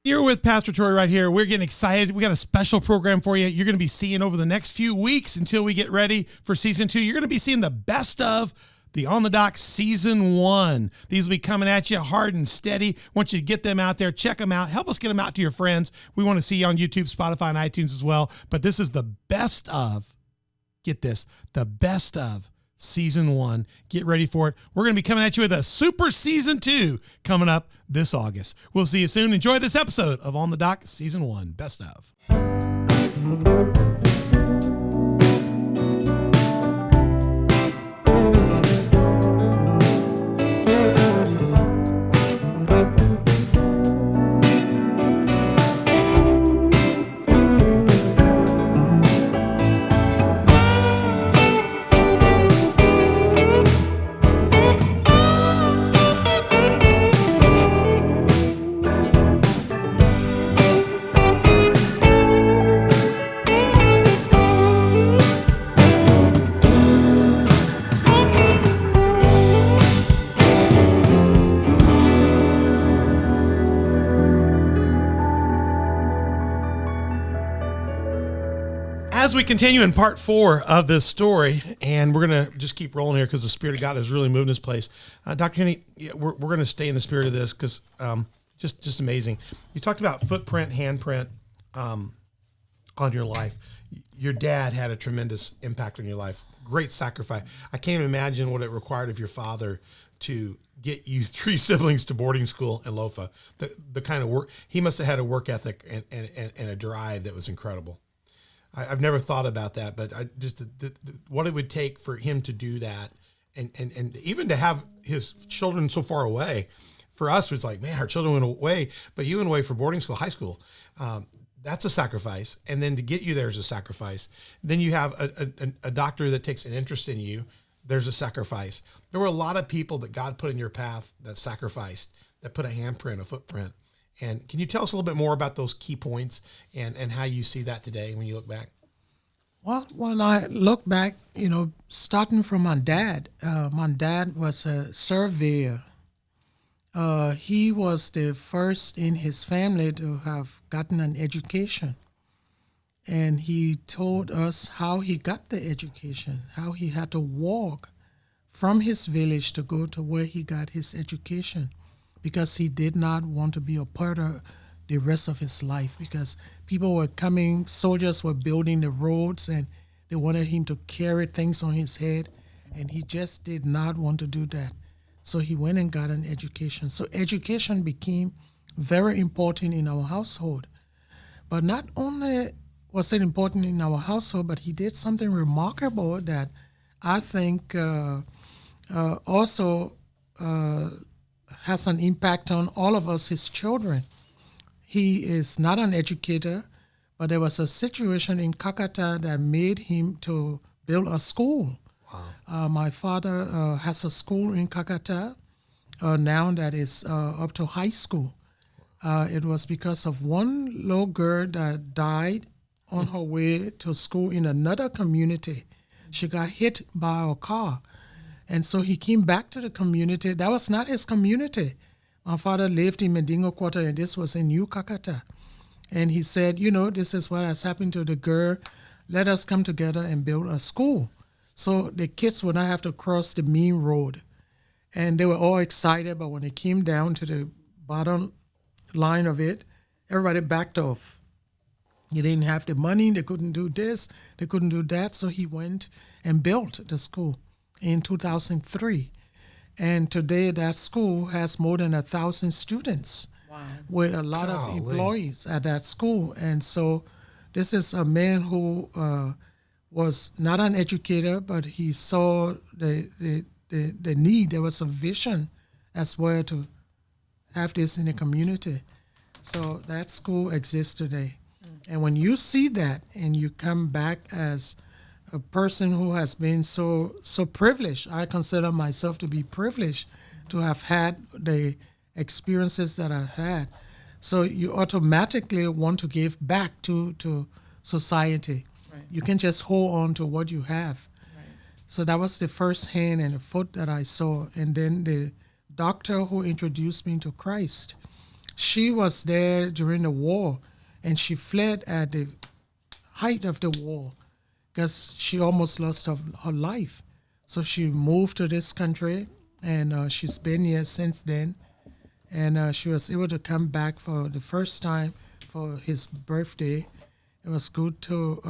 You're with Pastor Troy right here. We're getting excited. We got a special program for you. You're going to be seeing over the next few weeks until we get ready for season 2. You're going to be seeing the best of the On the Dock season 1. These will be coming at you hard and steady. I want you to get them out there. Check them out. Help us get them out to your friends. We want to see you on YouTube, Spotify, and iTunes as well. But this is the best of, get this, the best of season 1. Get ready for it. We're going to be coming at you with a super season 2 coming up this August. We'll see you soon. Enjoy this episode of On the Dock season 1, best of. As we continue in part 4 of this story, and we're going to just keep rolling here because the Spirit of God is really moving this place. Dr. Hena, we're going to stay in the spirit of this because just amazing. You talked about footprint, handprint on your life. Your dad had a tremendous impact on your life. Great sacrifice. I can't imagine what it required of your father to get you 3 siblings to boarding school in Lofa. The kind of work, he must have had a work ethic and a drive that was incredible. I've never thought about that, but I just what it would take for him to do that, and even to have his children so far away. For us, it was like, man, our children went away, but you went away for boarding school, high school. That's a sacrifice, and then to get you there is a sacrifice. Then you have a doctor that takes an interest in you. There's a sacrifice. There were a lot of people that God put in your path that sacrificed, that put a handprint, a footprint. And can you tell us a little bit more about those key points and how you see that today when you look back? Well, when I look back, starting from my dad was a surveyor. He was the first in his family to have gotten an education. And he told us how he got the education, how he had to walk from his village to go to where he got his education, because he did not want to be a part of the rest of his life, because people were coming, soldiers were building the roads, and they wanted him to carry things on his head, and he just did not want to do that. So he went and got an education. So education became very important in our household. But not only was it important in our household, but he did something remarkable that I think also has an impact on all of us, his children. He is not an educator, but there was a situation in Kakata that made him to build a school. Wow. My father has a school in Kakata now that is up to high school. It was because of one little girl that died on her way to school in another community. She got hit by a car. And so he came back to the community. That was not his community. My father lived in Medingo Quarter, and this was in New Kakata. And he said, this is what has happened to the girl. Let us come together and build a school, so the kids would not have to cross the main road. And they were all excited, but when it came down to the bottom line of it, everybody backed off. He didn't have the money. They couldn't do this. They couldn't do that. So he went and built the school in 2003. And today that school has more than 1,000 students. Wow. With a lot of employees at that school. And so this is a man who was not an educator, but he saw the need. There was a vision as well to have this in the community. So that school exists today. And when you see that and you come back as a person who has been so privileged, I consider myself to be privileged to have had the experiences that I had. So you automatically want to give back to society. Right. You can just hold on to what you have. Right. So that was the first hand and the foot that I saw. And then the doctor who introduced me to Christ, She was there during the war, and she fled at the height of the war because she almost lost her life. So she moved to this country, and she's been here since then. And she was able to come back for the first time for his birthday. It was good to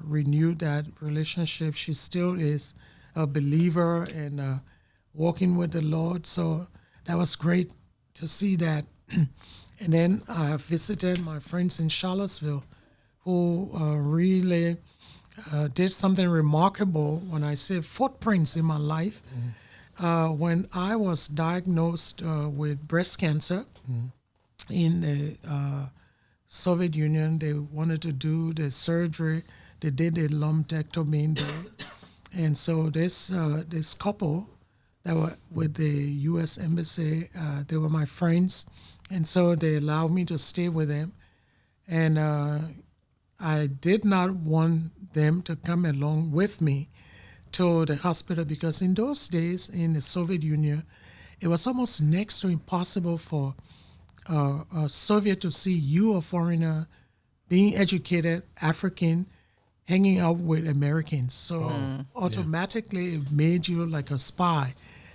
renew that relationship. She still is a believer and walking with the Lord. So that was great to see that. And then I visited my friends in Charlottesville who really did something remarkable when I say footprints in my life. When I was diagnosed with breast cancer in the Soviet Union, they wanted to do the surgery. They did a lumpectomy there. And so this couple that were with the U.S. Embassy, they were my friends. And so they allowed me to stay with them. And I did not want them to come along with me to the hospital because in those days in the Soviet Union, it was almost next to impossible for a Soviet to see you, a foreigner, being educated, African, hanging out with Americans. So automatically it made you like a spy,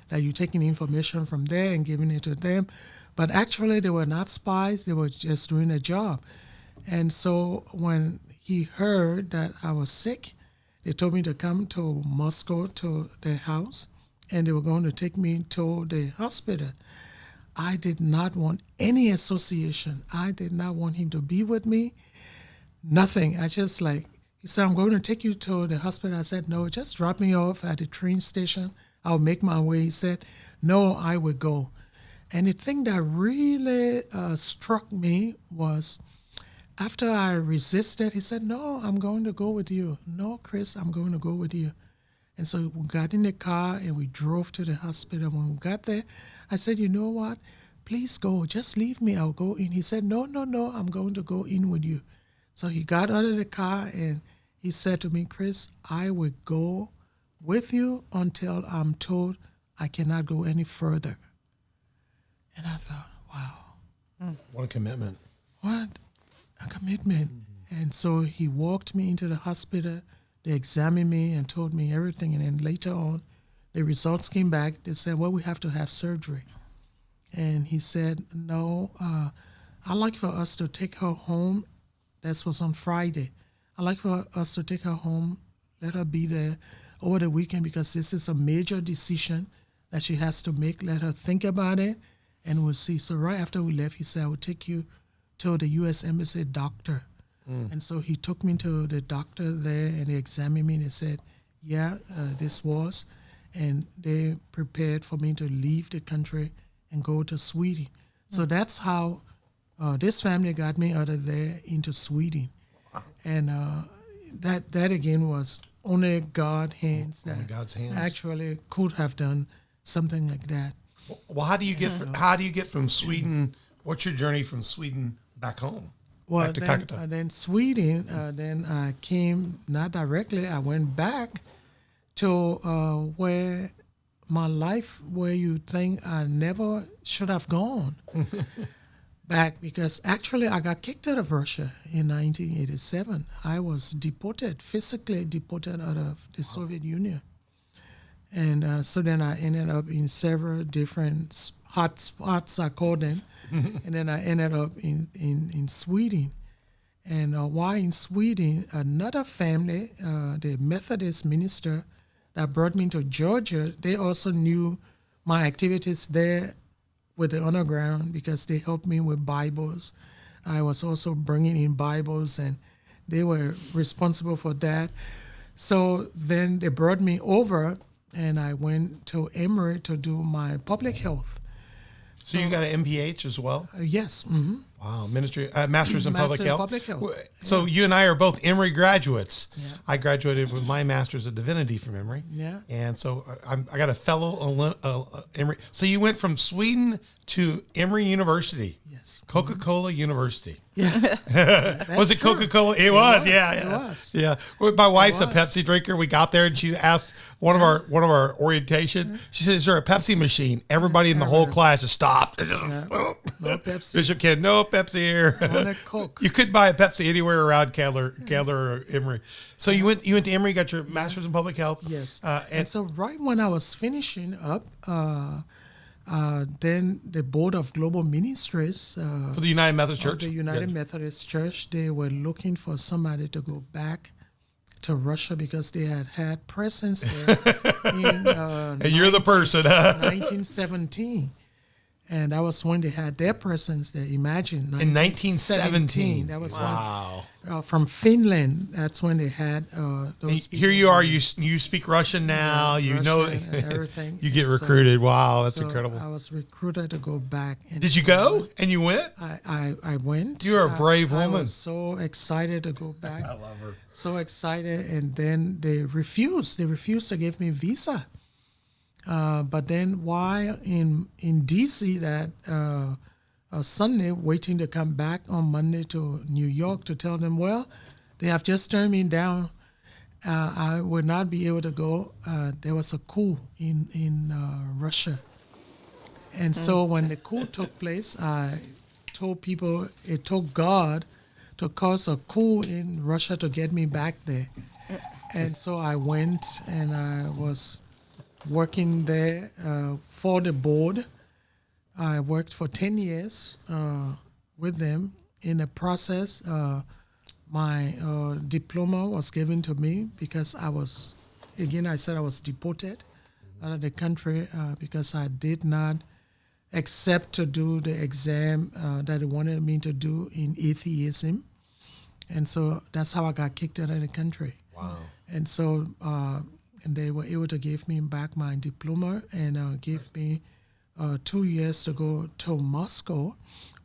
that you're taking information from there and giving it to them. But actually they were not spies, they were just doing a job. And so when he heard that I was sick, they told me to come to Moscow to their house, and they were going to take me to the hospital. I did not want any association. I did not want him to be with me. Nothing. I just he said, I'm going to take you to the hospital. I said, no, just drop me off at the train station. I'll make my way. He said, no, I will go. And the thing that really struck me was, after I resisted, he said, no, I'm going to go with you. No, Chris, I'm going to go with you. And so we got in the car and we drove to the hospital. When we got there, I said, you know what? Please go. Just leave me. I'll go in. He said, no, I'm going to go in with you. So he got out of the car and he said to me, Chris, I will go with you until I'm told I cannot go any further. And I thought, wow. What a commitment. What a commitment. And so he walked me into the hospital. They examined me and told me everything. And then later on, the results came back. They said, well, we have to have surgery. And he said, no, I'd like for us to take her home. That was on Friday. I'd like for us to take her home, let her be there over the weekend because this is a major decision that she has to make. Let her think about it, and we'll see. So right after we left, he said, I will take you to the U.S. Embassy doctor. And so he took me to the doctor there, and they examined me, and they said, yeah, this was. And they prepared for me to leave the country and go to Sweden. So that's how this family got me out of there into Sweden. Wow. And that again was only God's hands that God's hands. Actually could have done something like that. Well, how do you get from Sweden? What's your journey from Sweden back home? Well, back to Calcutta. Then Sweden. Then I came not directly. I went back to where my life, where you think I never should have gone. Back because actually I got kicked out of Russia in 1987. I was deported, physically deported out of the Soviet Union. And so then I ended up in several different hot spots, I call them. And then I ended up in Sweden. And while in Sweden, another family, the Methodist minister that brought me to Georgia, they also knew my activities there with the underground because they helped me with Bibles. I was also bringing in Bibles, and they were responsible for that. So then they brought me over, and I went to Emory to do my public health. So you got an MPH as well? Yes. Wow, Masters in Public Master in Health. Public Health. So you and I are both Emory graduates. Yeah. I graduated with my Master's of Divinity from Emory. Yeah. And so I got a fellow Emory. So you went from Sweden to Emory University. Yes. Coca-Cola University. Yeah. Was it Coca-Cola? It was. Yeah. It was. Yeah. Well, my wife's a was. Pepsi drinker. We got there and she asked one of our orientation. She said, "Is there a Pepsi machine?" Everybody in the whole class just stopped. No Pepsi. Bishop Ken, no Pepsi here. I want a Coke. You couldn't buy a Pepsi anywhere around Candler or Emory. So you went to Emory, got your Master's in Public Health. Yes. And So right when I was finishing up, then the Board of Global Ministries for the United Methodist of Church. the United Methodist Church, they were looking for somebody to go back to Russia because they had presence there in And you're the person, huh? 1917. And that was when they had their presence there. Imagine, In 1917. That was Wow. when, from Finland. That's when they had those. Here you are. You speak Russian now. You know Russian and everything. You get And so- recruited. Wow, that's so incredible. I was recruited to go back. And Did you go? And you went? I went. You're a brave I woman. was so excited to go back. I love her. So excited, and then they refused. They refused to give me visa. But then while in D.C. that Sunday, waiting to come back on Monday to New York to tell them, well, they have just turned me down. I would not be able to go. There was a coup in Russia. And so when the coup took place, I told people it took God to cause a coup in Russia to get me back there. And so I went and I was working there for the board. I worked for 10 years with them. In the process, my diploma was given to me because I was deported out of the country because I did not accept to do the exam that they wanted me to do in atheism. And so that's how I got kicked out of the country. Wow. And so and they were able to give me back my diploma and give me 2 years to go to Moscow,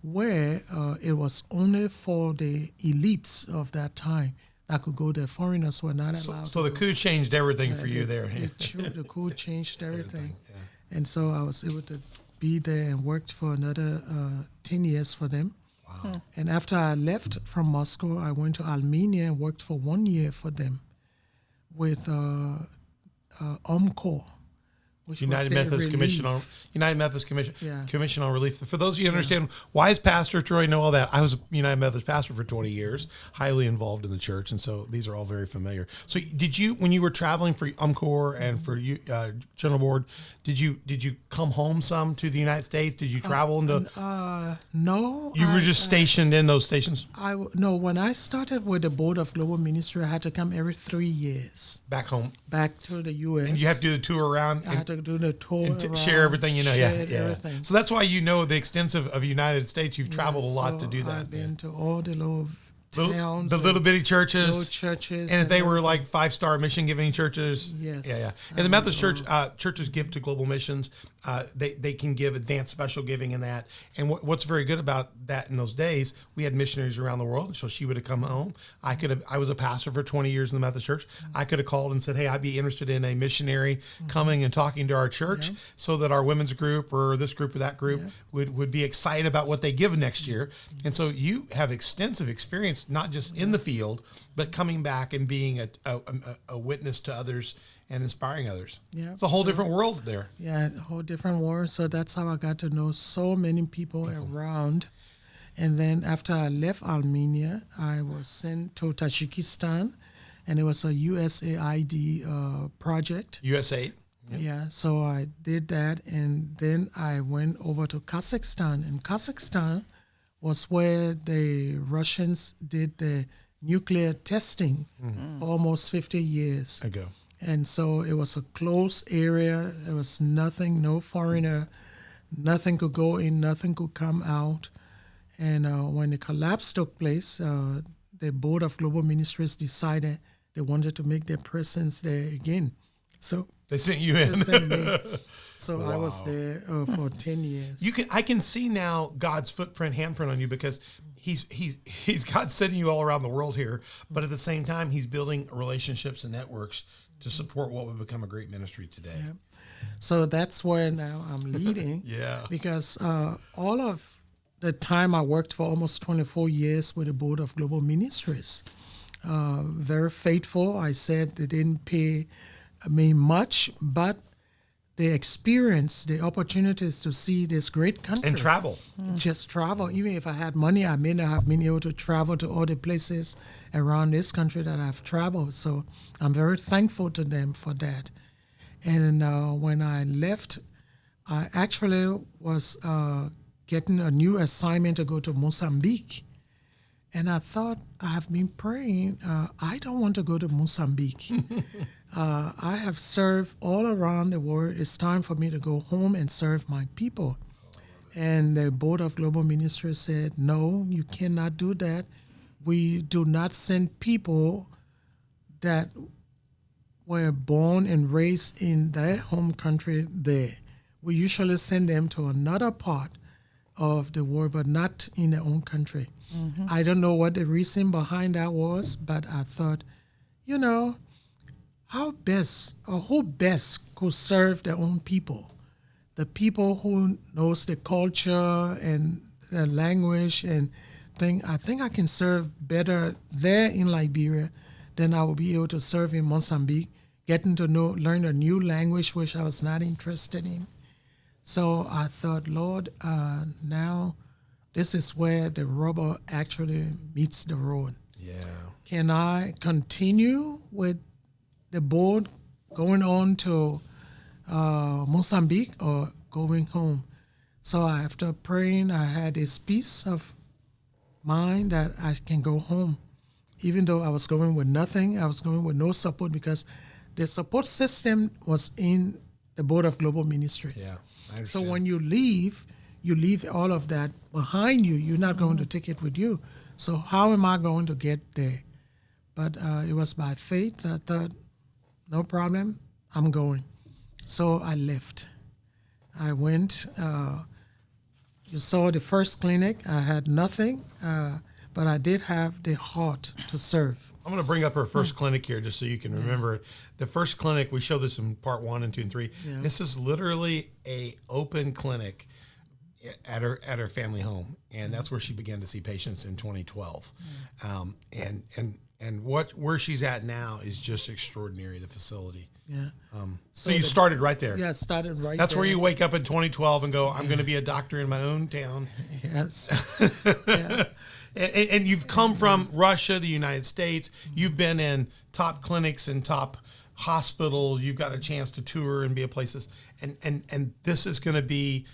where it was only for the elites of that time that could go there. Foreigners were not allowed. So the coup changed everything for you there. The coup changed everything. And so I was able to be there and worked for another 10 years for them. Wow. And after I left from Moscow, I went to Armenia and worked for 1 year for them with UMCO, which United was Methodist Commission on Yeah. Commission on Relief. For those of you who understand, why is Pastor Troy know all that? I was a United Methodist pastor for 20 years, highly involved in the church, and so these are all very familiar. So did you, when you were traveling for UMCOR and for you, General Board, did you come home some to the United States? Did you travel into? No. You were just stationed in those stations No, when I started with the Board of Global Ministry, I had to come every 3 years back home, back to the U.S. and you have to do the tour around. I had to do the tour And around, share everything you know. shared Yeah. everything. So that's why you know the extensive of United States. You've traveled a lot So to do that. I've been to all the little towns, The little bitty churches. little churches, And if they were like 5-star mission giving churches. Yes. Yeah. And the Methodist Church, churches give to global missions. They can give advanced special giving in that. And what's very good about that in those days, we had missionaries around the world. So she would have come home. I was a pastor for 20 years in the Methodist Church. I could have called and said, hey, I'd be interested in a missionary coming and talking to our church so that our women's group or this group or that group would be excited about what they give next year. And so you have extensive experience, not just in the field, but coming back and being a witness to others and inspiring others. Yeah, it's a whole different world there. Yeah, a whole different world. So that's how I got to know so many people around. And then after I left Armenia, I was sent to Tajikistan, and it was a USAID project. USAID. Yeah, so I did that, and then I went over to Kazakhstan. And Kazakhstan was where the Russians did the nuclear testing for almost 50 years ago. And so it was a closed area. There was nothing, no foreigner, nothing could go in, nothing could come out. And when the collapse took place, the Board of Global Ministries decided they wanted to make their presence there again. So They sent you in. they sent me. So I Wow. was there for 10 years. I can see now God's footprint, handprint on you, because he's God sending you all around the world here, but at the same time he's building relationships and networks to support what would become a great ministry today. Yeah. So that's where now I'm leading. Yeah. Because all of the time I worked for almost 24 years with the Board of Global Ministries. Very faithful. I said they didn't pay me much, but the experience, the opportunities to see this great country. And travel. Just travel. Even if I had money, I may not have been able to travel to all the places around this country that I've traveled. So I'm very thankful to them for that. And when I left, I actually was getting a new assignment to go to Mozambique. And I thought, I have been praying, I don't want to go to Mozambique. I have served all around the world. It's time for me to go home and serve my people. And the Board of Global Ministries said, no, you cannot do that. We do not send people that were born and raised in their home country there. We usually send them to another part of the world, but not in their own country. Mm-hmm. I don't know what the reason behind that was, but I thought, how best or who best could serve their own people? The people who knows the culture and the language and thing. I think I can serve better there in Liberia than I will be able to serve in Mozambique, getting to learn a new language which I was not interested in. So I thought, Lord, now this is where the rubber actually meets the road. Yeah. Can I continue with the board going on to Mozambique or going home? So after praying, I had this peace of mind that I can go home. Even though I was going with nothing, I was going with no support, because the support system was in the Board of Global Ministries. Yeah, I So understand. when you leave all of that behind you. You're not going to take it with you. So how am I going to get there? But it was by faith. I thought, no problem, I'm going. So I left. I went. You saw the first clinic. I had nothing, but I did have the heart to serve. I'm going to bring up her first clinic here just so you can remember it. The first clinic, we showed this in part 1 and 2 and 3. Yeah. This is literally a open clinic at her family home, and that's where she began to see patients in 2012. And where she's at now is just extraordinary, the facility. Yeah. So you started right there. Yeah, started right That's there. where you wake up in 2012 and go, I'm going to be a doctor in my own town. Yes. Yeah. And you've come from Russia, the United States. You've been in top clinics and top hospitals. You've got a chance to tour and be at places. And this is going to be,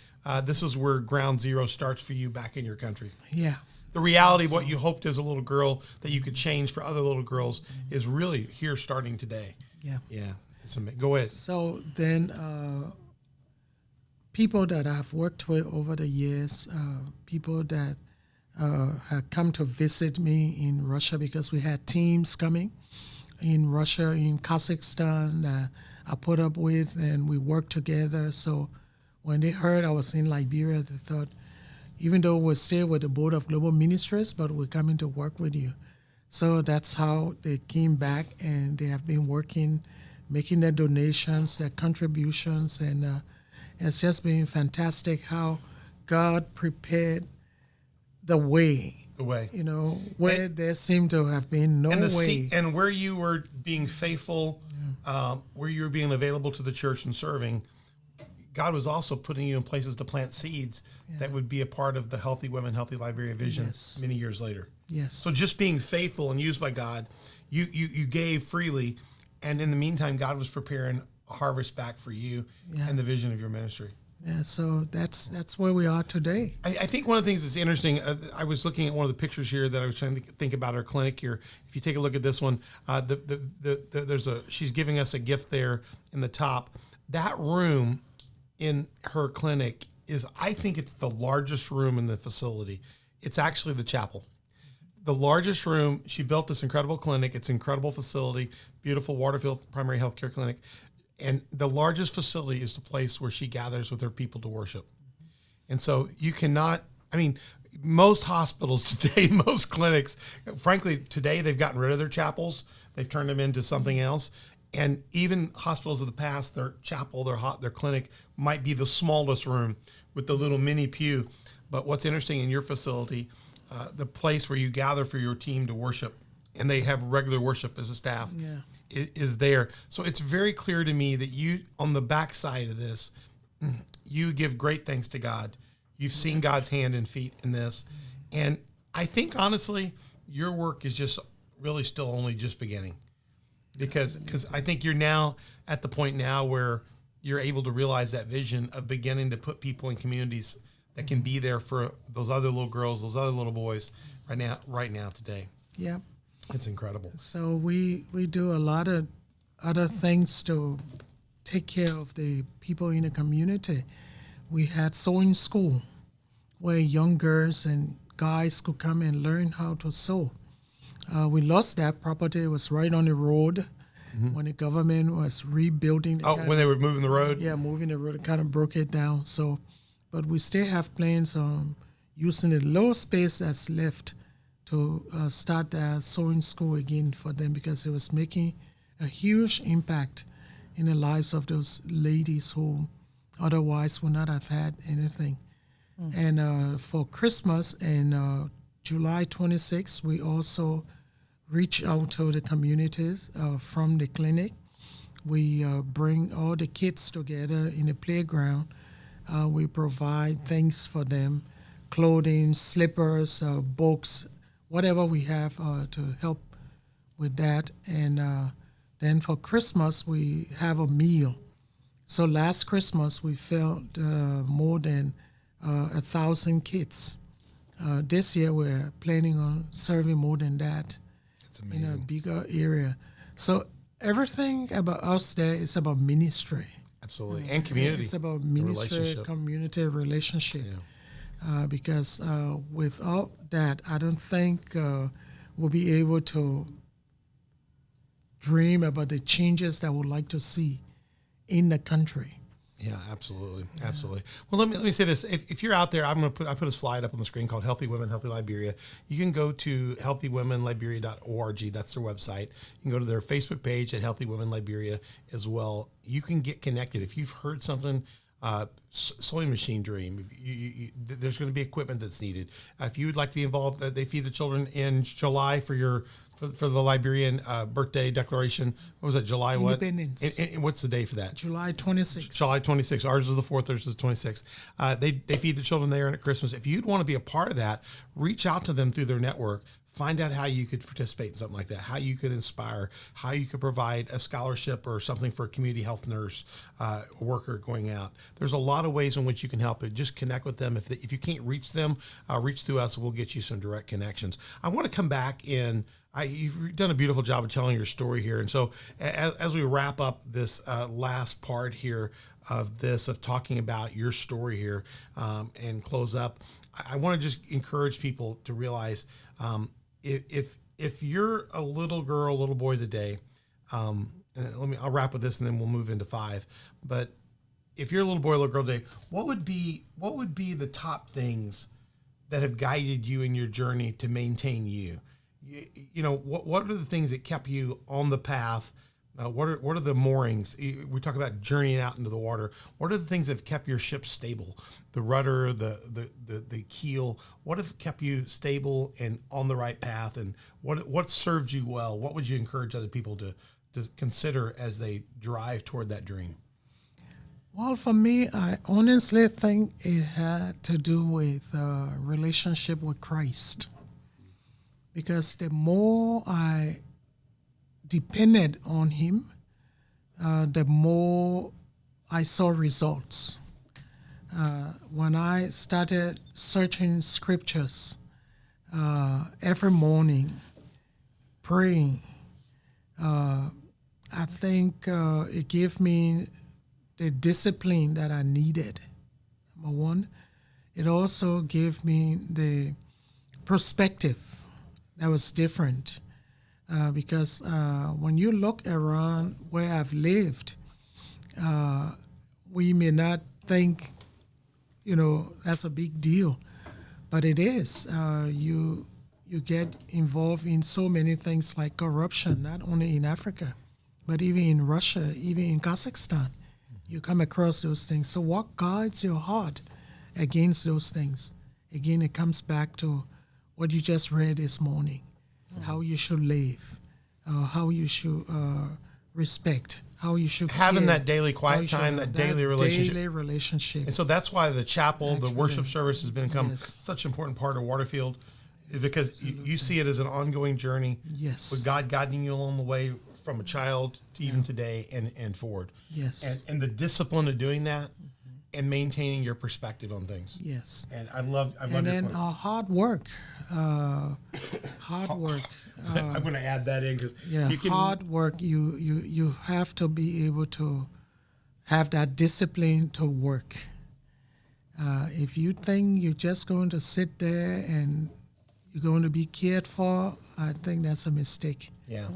this is where ground zero starts for you back in your country. Yeah. The reality of what you hoped as a little girl that you could change for other little girls is really here starting today. Yeah. Yeah. Go ahead. So then people that I've worked with over the years, people that have come to visit me in Russia, because we had teams coming in Russia, in Kazakhstan, I put up with, and we worked together. So when they heard I was in Liberia, they thought, even though we're still with the Board of Global Ministries, but we're coming to work with you. So that's how they came back, and they have been working, making their donations, their contributions, and it's just been fantastic how God prepared the way. The way. You know, where there seemed to have been no way. And where you were being faithful, where you were being available to the church and serving, God was also putting you in places to plant seeds that would be a part of the Healthy Women, Healthy Liberia vision many years later. Yes. So just being faithful and used by God, you gave freely, and in the meantime, God was preparing a harvest back for you and the vision of your ministry. Yeah, so that's where we are today. I think one of the things that's interesting, I was looking at one of the pictures here that I was trying to think about our clinic here. If you take a look at this one, she's giving us a gift there in the top. That room in her clinic is, I think it's the largest room in the facility. It's actually the chapel. The largest room. She built this incredible clinic. It's an incredible facility, beautiful Waterfield Primary Health Care Clinic. And the largest facility is the place where she gathers with her people to worship. And so you cannot, I mean, most hospitals today, most clinics, frankly, today they've gotten rid of their chapels. They've turned them into something else. And even hospitals of the past, their chapel, their clinic might be the smallest room with the little mini pew. But what's interesting in your facility, the place where you gather for your team to worship, and they have regular worship as a staff, is there. So it's very clear to me that you, on the backside of this, you give great thanks to God. You've seen God's hand and feet in this. And I think, honestly, your work is just really still only just beginning. Because I think you're now at the point now where you're able to realize that vision of beginning to put people in communities that can be there for those other little girls, those other little boys right now today. Yeah. It's incredible. So we do a lot of other things to take care of the people in the community. We had sewing school where young girls and guys could come and learn how to sew. We lost that property. It was right on the road when the government was rebuilding. When they were moving the road? Yeah, moving the road. It kind of broke it down. So, but we still have plans on using the little space that's left to start that sewing school again for them, because it was making a huge impact in the lives of those ladies who otherwise would not have had anything. And for Christmas and July 26th, we also reach out to the communities from the clinic. We bring all the kids together in the playground. We provide things for them, clothing, slippers, books, whatever we have to help with that. And then for Christmas, we have a meal. So last Christmas, we fed more than 1,000 kids. This year, we're planning on serving more than that in a bigger area. So everything about us there is about ministry. Absolutely. And community. It's about ministry, community, relationship. Yeah. Because without that, I don't think we'll be able to dream about the changes that we'd like to see in the country. Yeah, absolutely, absolutely. Well, let me say this: if you're out there, I put a slide up on the screen called "Healthy Women, Healthy Liberia." You can go to healthywomenliberia.org. That's their website. You can go to their Facebook page at Healthy Women Liberia as well. You can get connected if you've heard something. Sewing machine dream. There's going to be equipment that's needed. If you would like to be involved, they feed the children in July for the Liberian birthday declaration. What was that? July what? Independence. And what's the day for that? July 26th. July 26th. Ours is the 4th. Theirs is the 26th. They feed the children there and at Christmas. If you'd want to be a part of that, reach out to them through their network. Find out how you could participate in something like that, how you could inspire, how you could provide a scholarship or something for a community health nurse worker going out. There's a lot of ways in which you can help it. Just connect with them. If you can't reach them, reach through us. We'll get you some direct connections. I want to come back in. You've done a beautiful job of telling your story here. And so as we wrap up this last part here of talking about your story here and close up, I want to just encourage people to realize if you're a little girl, little boy today, I'll wrap with this and then we'll move into 5. But if you're a little boy, little girl today, what would be the top things that have guided you in your journey to maintain you? What are the things that kept you on the path? What are the moorings? We talk about journeying out into the water. What are the things that have kept your ship stable? The rudder, the keel. What have kept you stable and on the right path? And what served you well? What would you encourage other people to consider as they drive toward that dream? Well, for me, I honestly think it had to do with relationship with Christ. Because the more I depended on him, the more I saw results. When I started searching scriptures every morning, praying, I think it gave me the discipline that I needed, number one. It also gave me the perspective that was different. Because when you look around where I've lived, We may not think, that's a big deal, but it is. You get involved in so many things like corruption, not only in Africa, but even in Russia, even in Kazakhstan. You come across those things. So what guides your heart against those things? Again, it comes back to what you just read this morning, how you should live, how you should respect, how you should having care, that daily quiet time, that daily relationship. Daily relationship. And so that's why the chapel, the Actually, worship service has become yes. such an important part of Waterfield, because you see it as an ongoing journey Yes. with God guiding you along the way from a child to even today and forward. Yes. And the discipline of doing that and maintaining your perspective on things. Yes. And I love And your then point. hard work. Hard work. I'm going to add that in because Hard work. You have to be able to have that discipline to work. If you think you're just going to sit there and you're going to be cared for, I think that's a mistake. Yeah.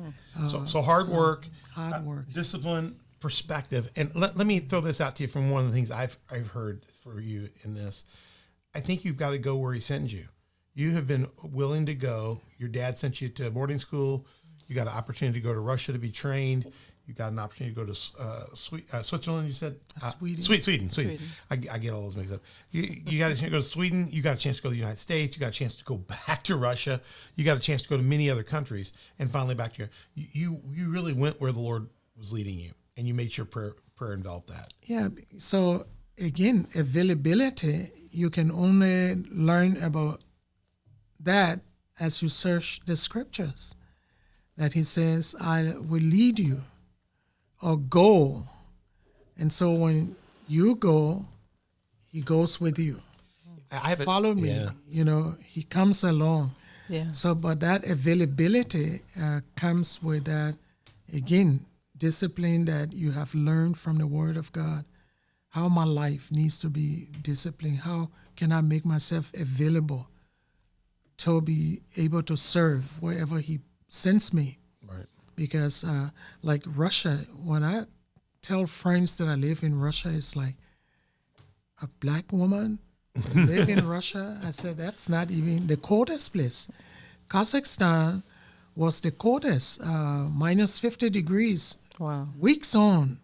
So hard work, Hard work. discipline, perspective. And let me throw this out to you from one of the things I've heard for you in this. I think you've got to go where he sends you. You have been willing to go. Your dad sent you to boarding school. You got an opportunity to go to Russia to be trained. You got an opportunity to go to Switzerland, you said? Sweden. Sweden. I get all those mixed up. You got a chance to go to Sweden. You got a chance to go to the United States. You got a chance to go back to Russia. You got a chance to go to many other countries. And finally back to you really went where the Lord was leading you. And you made sure prayer enveloped that. Yeah. So again, availability, you can only learn about that as you search the scriptures. That he says, I will lead you or go. And so when you go, he goes with you. Follow me. Yeah. He comes along. Yeah. So, but that availability comes with that, again, discipline that you have learned from the Word of God. How my life needs to be disciplined. How can I make myself available to be able to serve wherever he sends me? Right. Because like Russia, when I tell friends that I live in Russia, it's like a black woman live in Russia. I said, that's not even the coldest place. Kazakhstan was the coldest, minus 50 degrees, Wow. weeks on.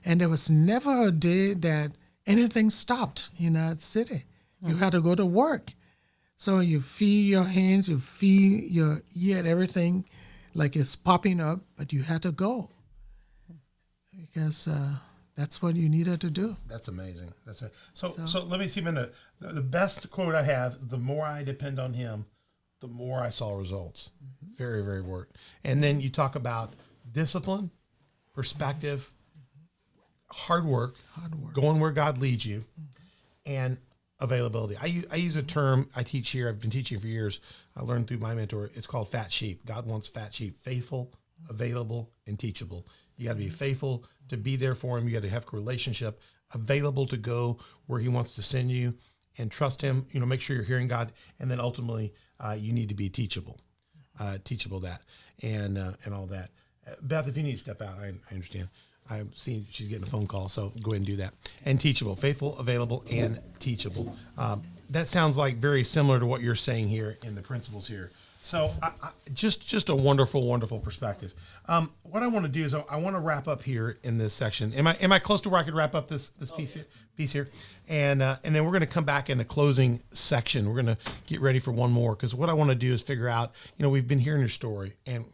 And there was never a day that anything stopped in that city. You had to go to work. So you feel your hands, you feel your ear and everything like it's popping up, but you had to go because that's what you needed to do. That's amazing. So let me see, Minda. The best quote I have is, the more I depend on him, the more I saw results. Mm-hmm. Very, very word. And then you talk about discipline, perspective, hard work, going where God leads you, and availability. I use a term I teach here. I've been teaching for years. I learned through my mentor. It's called fat sheep. God wants fat sheep: faithful, available, and teachable. You got to be faithful to be there for him. You got to have a relationship, available to go where he wants to send you, and trust him. Make sure you're hearing God, and then ultimately you need to be teachable, that, and all that. Beth, if you need to step out, I understand. I'm seeing she's getting a phone call, so go ahead and do that. And teachable, faithful, available, and teachable. That sounds like very similar to what you're saying here in the principles here. So just a wonderful, wonderful perspective. What I want to do is I want to wrap up here in this section. Am I close to where I could wrap up this piece here? And then we're going to come back in the closing section. We're going to get ready for one more, because what I want to do is figure out, we've been hearing your story, and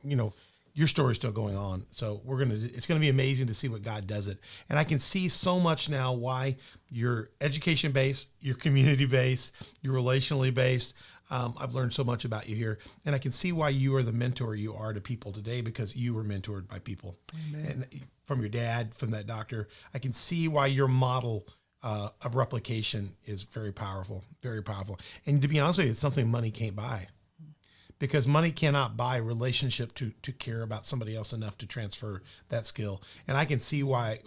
your story's still going on. So it's going to be amazing to see what God does it. And I can see so much now why you're education based, you're community based, you're relationally based. I've learned so much about you here, and I can see why you are the mentor you are to people today, because you were mentored by people. Amen. And from your dad, from that doctor. I can see why your model of replication is very powerful, very powerful. And to be honest with you, it's something money can't buy. Because money cannot buy relationship to care about somebody else enough to transfer that skill. And I can see why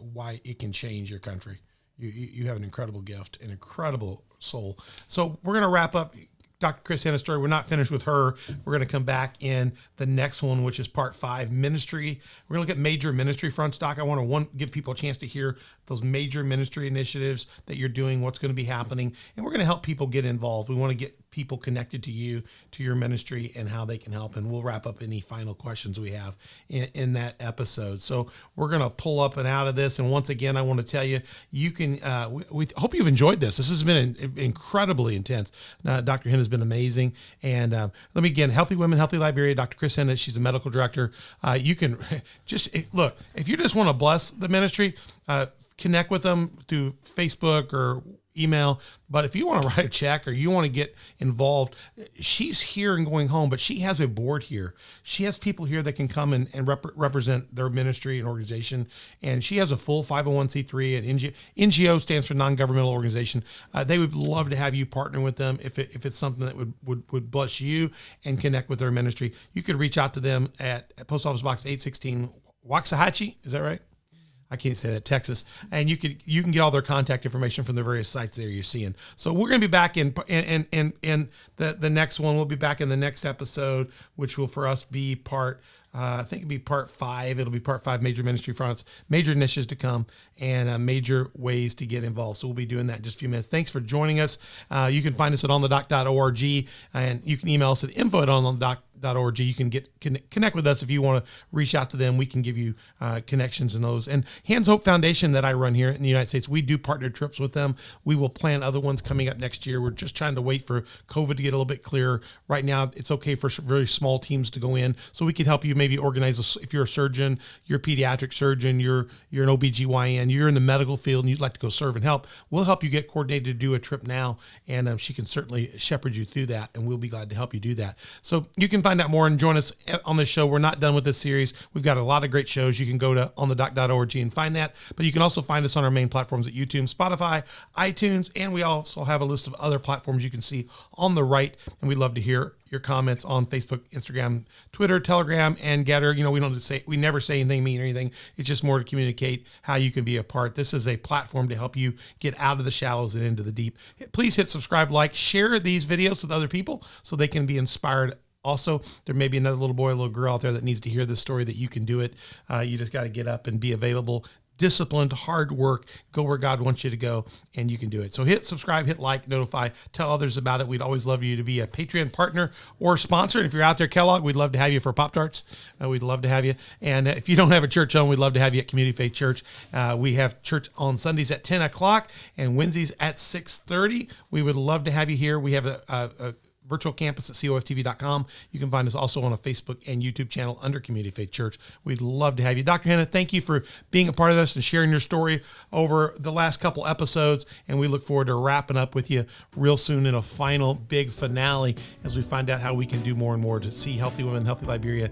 it can change your country. You have an incredible gift, an incredible soul. So we're going to wrap up. Dr. Chris Hena's story. We're not finished with her. We're going to come back in the next one, which is part 5, ministry. We're going to look at major ministry fronts, Doc. I want to give people a chance to hear those major ministry initiatives that you're doing, what's going to be happening, and we're going to help people get involved. We want to get people connected to you, to your ministry, and how they can help. And we'll wrap up any final questions we have in that episode. So we're going to pull up and out of this. And once again, I want to tell you, you can, we hope you've enjoyed this. This has been incredibly intense. Dr. Hena has been amazing. And let me again, Healthy Women, Healthy Liberia, Dr. Chris Hena, she's a medical director. You can just, look, if you just want to bless the ministry, connect with them through Facebook or email. But if you want to write a check or you want to get involved, she's here and going home, but she has a board here. She has people here that can come and represent their ministry and organization. And she has a full 501c3 and NGO stands for non-governmental organization. They would love to have you partner with them if it's something that would bless you and connect with their ministry. You could reach out to them at Post Office Box 816 Waxahachie. Is that right? I can't say that, Texas. And you can get all their contact information from the various sites there you're seeing. So we're going to be back in the next one. We'll be back in the next episode, which will for us be part, I think it'll be part 5. It'll be part 5, major ministry fronts, major initiatives to come, and major ways to get involved. So we'll be doing that in just a few minutes. Thanks for joining us. You can find us at onthedoc.org, and you can email us at info@onthedoc.org. You can connect with us if you want to reach out to them. We can give you connections in those. And Hands Hope Foundation that I run here in the United States, we do partner trips with them. We will plan other ones coming up next year. We're just trying to wait for COVID to get a little bit clearer. Right now, it's okay for very small teams to go in. So we can help you maybe organize, if you're a surgeon, you're a pediatric surgeon, you're an OBGYN, you're in the medical field and you'd like to go serve and help, we'll help you get coordinated to do a trip now. And she can certainly shepherd you through that, and we'll be glad to help you do that. So you can find out more and join us on this show. We're not done with this series. We've got a lot of great shows. You can go to onthedoc.org and find that, but you can also find us on our main platforms at YouTube, Spotify, iTunes, and we also have a list of other platforms you can see on the right. And we'd love to hear your comments on Facebook, Instagram, Twitter, Telegram, and Getter. We never say anything mean or anything. It's just more to communicate how you can be a part. This is a platform to help you get out of the shallows and into the deep. Please hit subscribe, like, share these videos with other people so they can be inspired. Also, there may be another little boy, little girl out there that needs to hear this story, that you can do it. You just got to get up and be available. Disciplined, hard work, go where God wants you to go, and you can do it. So hit subscribe, hit like, notify, tell others about it. We'd always love you to be a Patreon partner or sponsor. And if you're out there, Kellogg, we'd love to have you for Pop-Tarts. We'd love to have you. And if you don't have a church home, we'd love to have you at Community Faith Church. We have church on Sundays at 10 o'clock and Wednesdays at 6:30. We would love to have you here. We have a virtual campus at coftv.com. You can find us also on a Facebook and YouTube channel under Community Faith Church. We'd love to have you. Dr. Hena, thank you for being a part of this and sharing your story over the last couple episodes. And we look forward to wrapping up with you real soon in a final big finale as we find out how we can do more and more to see Healthy Women, Healthy Liberia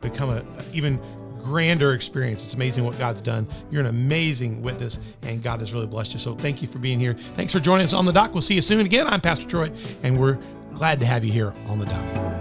become a even grander experience. It's amazing what God's done. You're an amazing witness, and God has really blessed you. So thank you for being here. Thanks for joining us on The Doc. We'll see you soon again. I'm Pastor Troy, and we're glad to have you here on The Doc.